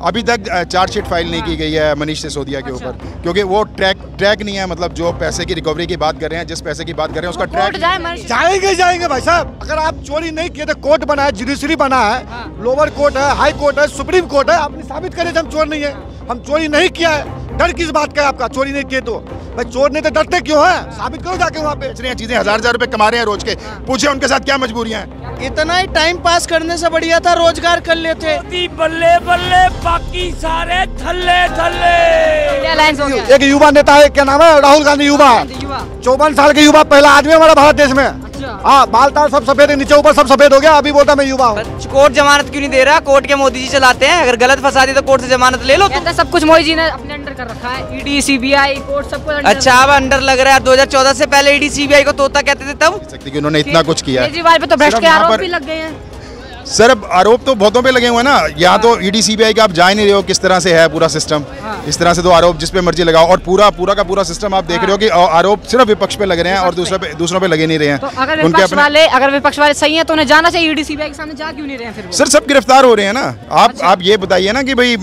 अभी तक chargesheet file नहीं की गई है मनीष सिसोदिया के ऊपर, क्योंकि वो ट्रैक नहीं है। मतलब जो पैसे की रिकवरी की बात कर रहे हैं, जिस पैसे की बात कर रहे हैं, उसका ट्रैक जाएंगे भाई साहब। अगर आप चोरी नहीं किए तो कोर्ट बना है, जुडिशरी बना है, लोअर कोर्ट है, हाई कोर्ट है, सुप्रीम कोर्ट है, आपने साबित करे हम चोर नहीं है, हम चोरी नहीं किया है। डर किस बात का है आपका? चोरी नहीं किए तो भाई चोर नहीं तो डरते क्यों है? साबित करो जाके वहाँ पे। इतनी चीजें हजार रुपए कमा रहे हैं रोज के, पूछे उनके साथ क्या मजबूरियां हैं। इतना ही टाइम पास करने से बढ़िया था रोजगार कर लेते। बल्ले बल्ले बाकी सारे थल्ले थल्ले। एक युवा नेता है, क्या नाम है? राहुल गांधी। युवा 54 साल के युवा, पहला आदमी हमारा भारत देश में। हाँ, बाल ताल सब सफेद है, नीचे ऊपर सब सफेद हो गया, अभी बोलता मैं युवा हूँ। कोर्ट जमानत क्यों नहीं दे रहा? कोर्ट के मोदी जी चलाते हैं, अगर गलत फंसा दी तो कोर्ट से जमानत ले लो। सब कुछ मोदी जी ने अपने अंडर कर रखा है, ईडी सीबीआई कोर्ट सबको। अच्छा, अब अंडर लग रहा है। 2014 से पहले ईडी सीबीआई को तोता कहते थे, तब उन्होंने इतना कुछ किया। केजरीवाल पे तो भ्रष्ट के आरोप भी लग गए हैं। सर आरोप तो बहुतों पे लगे हुए हैं ना। यहाँ तो ईडी सीबीआई का आप जा नहीं रहे हो, किस तरह से है पूरा सिस्टम। इस तरह से तो आरोप जिस पे मर्जी लगाओ, और पूरा का पूरा सिस्टम आप देख रहे हो कि आरोप सिर्फ विपक्ष पे लग रहे हैं और दूसरों पे लगे नहीं रहे हैं। तो अगर विपक्ष वाले सही है तो उन्हें जाना चाहिए, ईडी सीबीआई के सामने जा क्यों नहीं रहे हैं फिर? सर सब गिरफ्तार हो रहे हैं ना। आप ये बताइए ना कि भाई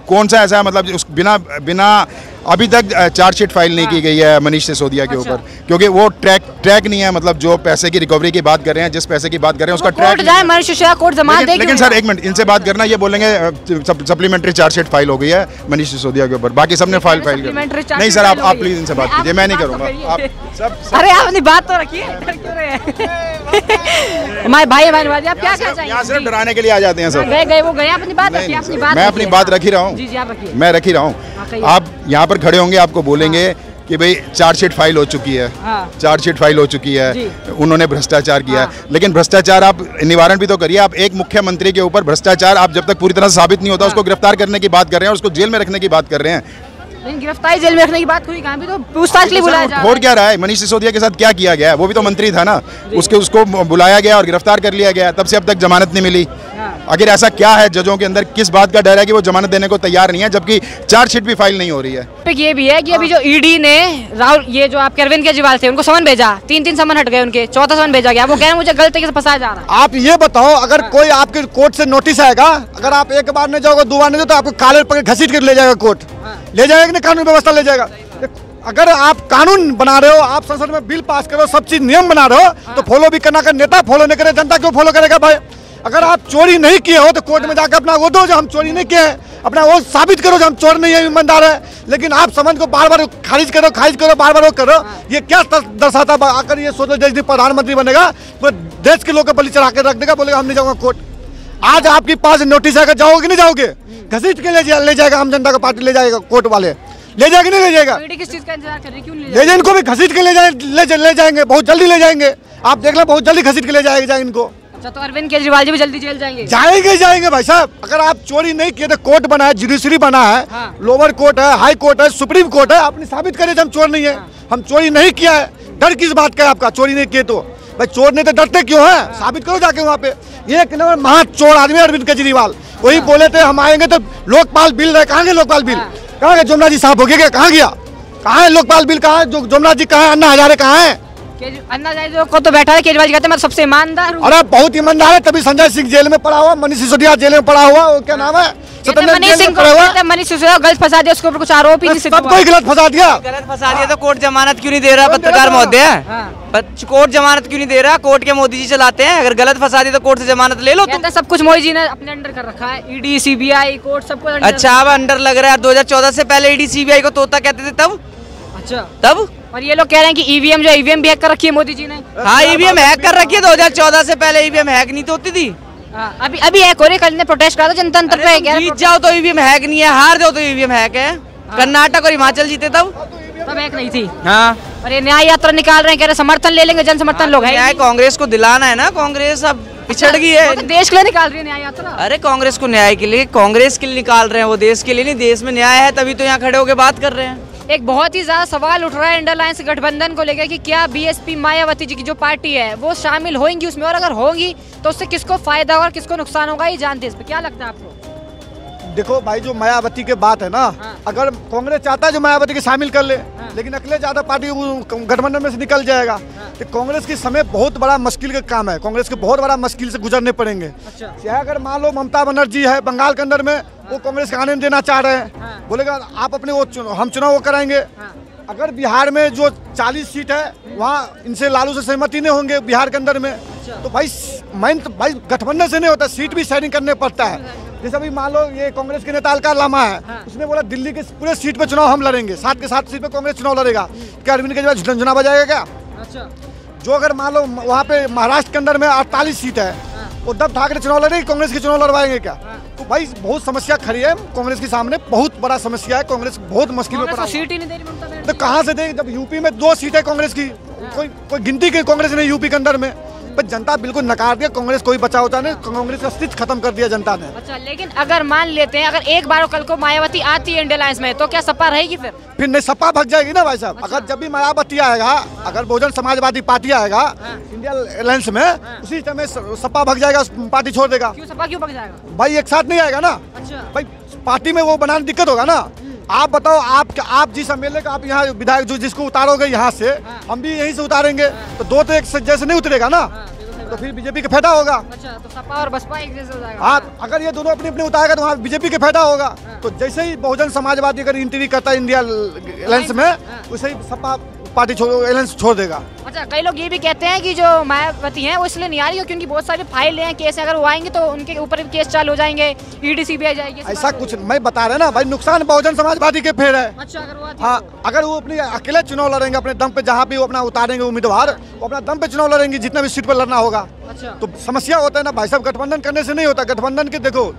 कौन सा ऐसा, मतलब उस बिना अभी तक चार्जशीट फाइल नहीं की गई है मनीष सिसोदिया के ऊपर, क्योंकि वो ट्रैक नहीं है। मतलब जो पैसे की रिकवरी की बात कर रहे हैं, जिस पैसे की बात कर रहे हैं, उसका ट्रैक जाए मनीष सिसोदिया कोर्ट जमा दे। लेकिन सर एक मिनट, इनसे बात करना, ये बोलेंगे सप्लीमेंटरी चार्जशीट फाइल हो गई है मनीष सिसोदिया के ऊपर, बाकी सबने फाइल नहीं। सर आप प्लीज इनसे बात कीजिए, मैं नहीं करूँगा। आप सब अरे आप अपनी बात तो रखिए, डर क्यों रहे हैं? हमारे भाई आप क्या कहना चाहिए? यहाँ सिर्फ डराने के लिए आ जाते हैं सर। गए वो गए, अपनी बात रखिए, अपनी बात। मैं अपनी बात रख ही रहा हूँ, मैं रख ही रहा हूँ। आप यहाँ पर खड़े होंगे, आपको बोलेंगे कि भाई चार्जशीट फाइल हो चुकी है, चार्जशीट फाइल हो चुकी है, उन्होंने भ्रष्टाचार किया है। लेकिन भ्रष्टाचार आप निवारण भी तो करिए। आप एक मुख्यमंत्री के ऊपर भ्रष्टाचार, आप जब तक पूरी तरह से साबित नहीं होता, उसको गिरफ्तार करने की बात कर रहे हैं, उसको जेल में रखने की बात कर रहे हैं। गिरफ्तारी जेल में रखने की बात हुई कहाँ? भी तो पूछताछ के लिए बुलाया जा रहा है। हो क्या रहा है? मनीष सिसोदिया के साथ क्या किया गया है? वो भी तो मंत्री था ना, उसको बुलाया गया और गिरफ्तार कर लिया गया, तब से अब तक जमानत नहीं मिली। आखिर ऐसा क्या है जजों के अंदर, किस बात का डर है कि वो जमानत देने को तैयार नहीं है, जबकि चार्जशीट भी फाइल नहीं हो रही है? ये भी है कि अभी जो ईडी ने राहुल, ये जो आपके अरविंद केजरीवाल थे, उनको समन भेजा, 3 समन हट गए उनके, 4था समन भेजा गया। वो कह रहे हैं मुझे गलत तरीके से फंसाया जा रहा है। आप ये बताओ, अगर कोई आपके कोर्ट से नोटिस आएगा, अगर आप एक बार नहीं जाओगे, 2 बार नहीं जाओ, तो आपको काले पकड़ घसीट कर ले जाएगा कोर्ट, ले जाएगा कि कानून व्यवस्था ले जाएगा। अगर आप कानून बना रहे हो, आप संसद में बिल पास करो, सब चीज नियम बना रहे हो, तो फॉलो भी करना। नेता फॉलो नहीं करे, जनता क्यों फॉलो करेगा भाई? अगर आप चोरी नहीं किए हो तो कोर्ट में जाकर अपना वो दो जो हम चोरी नहीं किए हैं, अपना वो साबित करो जो हम चोर नहीं है, ईमानदार है। लेकिन आप समझ को बार बार खारिज करो, बार बार वो करो, ये क्या दर्शाता? अगर ये सोचो जैसे प्रधानमंत्री बनेगा तो देश के लोग को बलि चढ़ा के रख देगा, बोलेगा हम नहीं जाऊंगा कोर्ट। आज आपके पास नोटिस आएगा, जाओगे नहीं जाओगे? घसीट के ले जाएगा, आम जनता का पार्टी ले जाएगा, कोर्ट वाले ले जाएगा नहीं ले जाएगा? किस चीज का इंतजार कर रही है? क्यों ले जाए? इनको भी घसीट के ले जाएंगे, बहुत जल्दी ले जाएंगे। आप देख लो, बहुत जल्दी घसीट के ले जाएंगे इनको। अच्छा, तो अरविंद केजरीवाल जी भी जल्दी जेल जाएंगे? जाएंगे भाई साहब। अगर आप चोरी नहीं किए तो कोर्ट बना है, जुडिशरी बना है, लोअर कोर्ट है, हाई कोर्ट है, सुप्रीम कोर्ट है, आपने साबित करे हम चोर नहीं है, हम चोरी नहीं किया है। डर किस बात का है आपका? चोरी नहीं किए तो भाई चोर नहीं तो डरते क्यों है? साबित करो जाके वहाँ पे। एक नंबर महा चोर आदमी अरविंद केजरीवाल, वही बोले थे हम आएंगे तो लोकपाल बिल रहे, कहाँ गए लोकपाल बिल? कहाँ गए? जमुना जी साहब हो गया, कहाँ गया? कहाँ है लोकपाल बिल? कहाँ है जमुना जी? कहाँ है अन्ना हजारे? कहाँ है अन्ना हजारे को तो बैठा है? केजरीवाल जी कहते हैं मैं सबसे ईमानदार हूँ। अरे बहुत ईमानदार है, तभी संजय सिंह जेल में पड़ा हुआ, मनीष सिसोदिया जेल में पड़ा हुआ, क्या नाम है? मनीष सिसोदिया गलत फंसा दिया, उसके ऊपर कुछ आरोप ही नहीं। सब कोई गलत फंसा दिया तो कोर्ट जमानत क्यों नहीं दे रहा? पत्रकार महोदय, कोर्ट जमानत क्यों नहीं दे रहा? कोर्ट के मोदी जी चलाते हैं, अगर गलत फंसा दिया तो कोर्ट से जमानत ले लो। सब कुछ मोदी जी ने अपने अंडर कर रखा है, ईडी सीबीआई कोर्ट सबको। अच्छा, अब अंडर लग रहा है। 2014 से पहले ईडी सीबीआई को तोता कहते थे, तब। अच्छा, तब और ये लोग कह रहे हैं कि ईवीएम भी हैक कर रखी है मोदी जी ने। हाँ, ईवीएम हैक कर रखी है। 2014 से पहले ईवीएम हैक नहीं तो होती थी। अभी हैक हो रही है। कल ने प्रोटेस्ट करा था जनता पे, जीत जाओ तो ईवीएम हैक नहीं है, हार जाओ तो ईवीएम हैक है। कर्नाटक और हिमाचल जीते तब हैक नहीं थी। हाँ, और ये न्याय यात्रा निकाल रहे हैं, कह रहे समर्थन ले लेंगे, जन समर्थन लोग है। कांग्रेस को दिलाना है ना, कांग्रेस अब पिछड़ गई है। तो देश के लिए निकाल रही है न्याय यात्रा। अरे कांग्रेस को न्याय के लिए, कांग्रेस के लिए निकाल रहे हैं, वो देश के लिए नहीं। देश में न्याय है तभी तो यहाँ खड़े होकर बात कर रहे हैं। एक बहुत ही ज्यादा सवाल उठ रहा है इंडिया अलायंस गठबंधन को लेकर कि क्या बीएसपी मायावती जी की जो पार्टी है वो शामिल होंगी उसमें, और अगर होंगी तो उससे किसको फायदा और किसको नुकसान होगा, ये जानते हैं। इस पे क्या लगता है आपको? देखो भाई, जो मायावती के बात है ना, अगर कांग्रेस चाहता है जो मायावती के शामिल कर ले, लेकिन अकेले ज्यादा पार्टी गठबंधन में से निकल जाएगा, तो कांग्रेस के समय बहुत बड़ा मुश्किल का काम है। कांग्रेस के बहुत बड़ा मुश्किल से गुजरने पड़ेंगे। चाहे अगर मान लो ममता बनर्जी है बंगाल के अंदर में, वो कांग्रेस का आने देना चाह रहे हैं। बोलेगा आप अपने वो हम चुनाव वो कराएंगे। अगर बिहार में जो 40 सीट है वहाँ इनसे लालू से सहमति नहीं होंगे बिहार के अंदर में, तो भाई गठबंधन से नहीं होता, सीट भी शेयरिंग करने पड़ता है। जैसे अभी मान लो ये कांग्रेस के नेता अलका लामा है, उसने बोला दिल्ली के पूरे सीट पे चुनाव हम लड़ेंगे, 7 के 7 सीट पे कांग्रेस चुनाव लड़ेगा। क्या अरविंद केजरीवाल झुंझुना बजाएगा क्या? अच्छा। जो अगर मान लो वहाँ पे महाराष्ट्र के अंदर में 48 सीट है, उद्धव ठाकरे चुनाव लड़ेंगे, कांग्रेस के चुनाव लड़वाएंगे क्या? तो भाई बहुत समस्या खड़ी है कांग्रेस के सामने, बहुत बड़ा समस्या है। कांग्रेस बहुत मुश्किल में पड़ा। सीट ही नहीं दे रही तो कहाँ से देगी जब यूपी में 2 सीट है कांग्रेस की, कोई गिनती की कांग्रेस ने यूपी के अंदर में। पर जनता बिल्कुल नकार दिया, कांग्रेस कोई बचा होता नहीं, कांग्रेस का अस्तित्व खत्म कर दिया जनता ने। अच्छा, लेकिन अगर मान लेते हैं अगर एक बार कल को मायावती आती है इंडिया अलायंस में, तो क्या सपा रहेगी फिर नहीं, सपा भाग जाएगी ना भाई साहब। अगर जब भी मायावती आएगा, अगर बहुजन समाजवादी पार्टी आएगा इंडिया अलायंस में, उसी समय सपा भाग जाएगा, पार्टी छोड़ देगा। क्यों सपा क्यों भाग जाएगा? भाई एक साथ नहीं आएगा ना। अच्छा। भाई पार्टी में वो बनाने दिक्कत होगा ना। आप बताओ, आप जिस एमएलए का आप यहाँ विधायक जो जिसको उतारोगे यहाँ से, हम भी यहीं से उतारेंगे, तो 2 तो एक जैसे नहीं उतरेगा ना, तो फिर बीजेपी का फायदा होगा। अच्छा, तो सपा और बसपा एक जैसे हो जाएगा। हाँ, अगर ये दोनों अपने अपने उतारेगा तो वहाँ बीजेपी का फायदा होगा। तो जैसे ही बहुजन समाजवादी अगर एंट्री करता है इंडिया अलायंस में, वैसे ही सपा पार्टी अलायंस छोड़ देगा। अच्छा, कई लोग ये भी कहते हैं कि जो मायावती हैं वो इसलिए नहीं आ रही है क्योंकि बहुत सारे फाइल हैं, केस, अगर वो आएंगे तो उनके ऊपर भी केस चालू हो जाएंगे, ईडी भी आ जाएगी। ऐसा कुछ मैं बता रहा ना भाई, नुकसान बहुजन समाजवादी के फेर है। अच्छा, अगर वो हाँ, अगर वो अपने अकेले चुनाव लड़ेंगे अपने दम पे, जहाँ भी वो अपना उतारेंगे उम्मीदवार, वो अपना दम पे चुनाव लड़ेंगे, जितना भी सीट पर लड़ना होगा। अच्छा, तो समस्या होता है ना भाई साहब, गठबंधन करने से नहीं होता। गठबंधन के देखो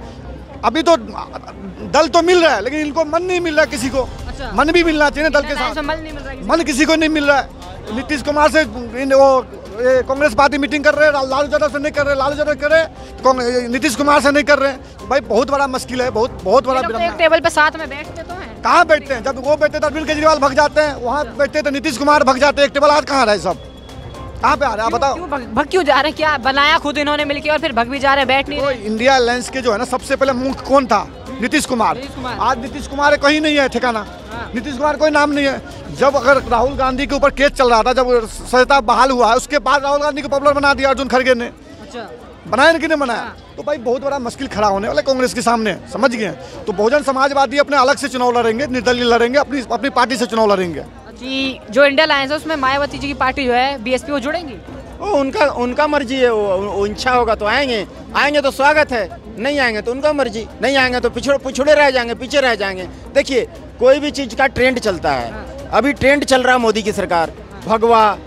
अभी तो दल तो मिल रहा है, लेकिन इनको मन नहीं मिल रहा है किसी को। अच्छा। मन भी मिलना चाहिए दल के साथ, मन किसी को नहीं मिल रहा है। नीतीश कुमार से वो कांग्रेस पार्टी मीटिंग कर रहे हैं, लालू यादव से नहीं कर रहे, लालू यादव कर रहे, नीतीश कुमार से नहीं कर रहे। भाई बहुत बड़ा मुश्किल है, बहुत बड़ा। तो एक टेबल पे साथ में बैठते तो हैं। कहाँ बैठते हैं? जब वो बैठते तो अरविंद केजरीवाल भग जाते हैं, वहाँ बैठते तो नीतीश कुमार भग जाते हैं। एक टेबल आज कहाँ रहे सब, कहाँ पे आ रहे हैं आप बताओ? भग क्यों जा रहे हैं? क्या बनाया खुद इन्होंने मिलकर और फिर भग भी जा रहे हैं, बैठ नहीं रहे? इंडिया अलायंस के जो है ना, सबसे पहले मुख्य कौन था? नीतीश कुमार। आज नीतीश कुमार कहीं नहीं है ठिकाना, नीतीश कुमार कोई नाम नहीं है। जब अगर राहुल गांधी के ऊपर केस चल रहा था, जब सत्ता बहाल हुआ है, उसके बाद राहुल गांधी को पॉपुलर बना दिया अर्जुन खड़गे ने। अच्छा, बनाया कि नहीं बनाया? तो भाई बहुत बड़ा मुश्किल खड़ा होने वाला कांग्रेस के सामने, समझ गए? तो बहुजन समाजवादी अपने अलग से चुनाव लड़ेंगे, निर्दलीय लड़ेंगे, अपनी पार्टी से चुनाव लड़ेंगे। जी, जो इंडिया अलायंस है उसमें मायावती जी की पार्टी जो है बीएसपी, वो जुड़ेंगी? वो उनका मर्जी है, वो इच्छा होगा तो आएंगे तो स्वागत है, नहीं आएंगे तो उनका मर्जी, नहीं आएंगे तो पिछड़े रह जाएंगे, पीछे रह जाएंगे। देखिए, कोई भी चीज़ का ट्रेंड चलता है। अभी ट्रेंड चल रहा है मोदी की सरकार, भगवा,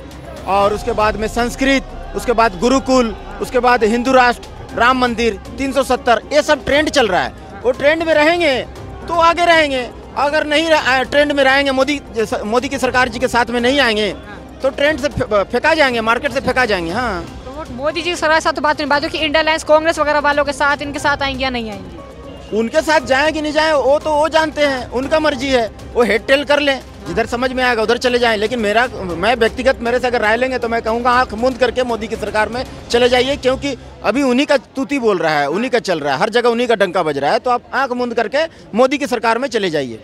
और उसके बाद में संस्कृत, उसके बाद गुरुकुल, उसके बाद हिंदू राष्ट्र, राम मंदिर, 370, ये सब ट्रेंड चल रहा है। वो ट्रेंड में रहेंगे तो आगे रहेंगे, अगर नहीं ट्रेंड में रहेंगे, मोदी की सरकार जी के साथ में नहीं आएंगे तो ट्रेंड से फेंका जाएंगे, मार्केट से फेंका जाएंगे। हाँ, तो मोदी जी की सरकार साथ तो बात नहीं, कि इंडिया अलायंस कांग्रेस वगैरह वालों के साथ, इनके साथ आएंगे या नहीं आएंगे? उनके साथ जाए कि नहीं जाए वो जानते हैं, उनका मर्जी है। वो हेड टेल कर लें, जिधर समझ में आएगा उधर चले जाएं। लेकिन मैं व्यक्तिगत मेरे से अगर राय लेंगे तो मैं कहूँगा आंख मूंद करके मोदी की सरकार में चले जाइए, क्योंकि अभी उन्हीं का तूती बोल रहा है, उन्हीं का चल रहा है, हर जगह उन्हीं का डंका बज रहा है। तो आप आंख मूंद करके मोदी की सरकार में चले जाइए।